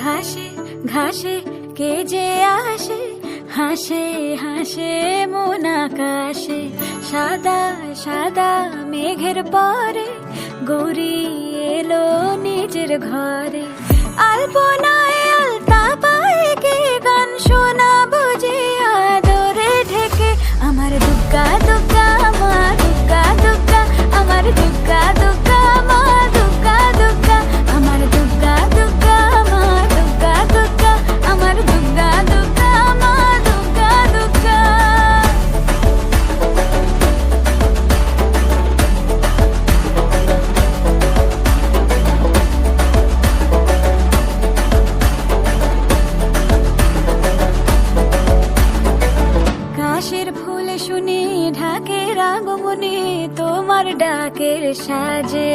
ঘাসে ঘাসে কে যে আসে, হাসে হাসে মন আকাশে। সাদা সাদা মেঘের পরে গৌরী এলো নিজের ঘরে। আলপনায় আলতা পায়ে কে গান শোনাবো যে আদরে ঢেকে। আমার দুগ্গা দুগ্গা মা দুগ্গা দুগ্গা, আমার দুগ্গা দুগ্গা মা দুগ্গা দুগ্গা, আমার দুগ্গা দুগ্গা মা দুগ্গা দুগ্গা, আমার দুগ্গা দুগ্গা মা দুগ্গা দুগ্গা। কাশের ফুল শুনি ঢাকের আগমনে, তোমার ডাকের সাজে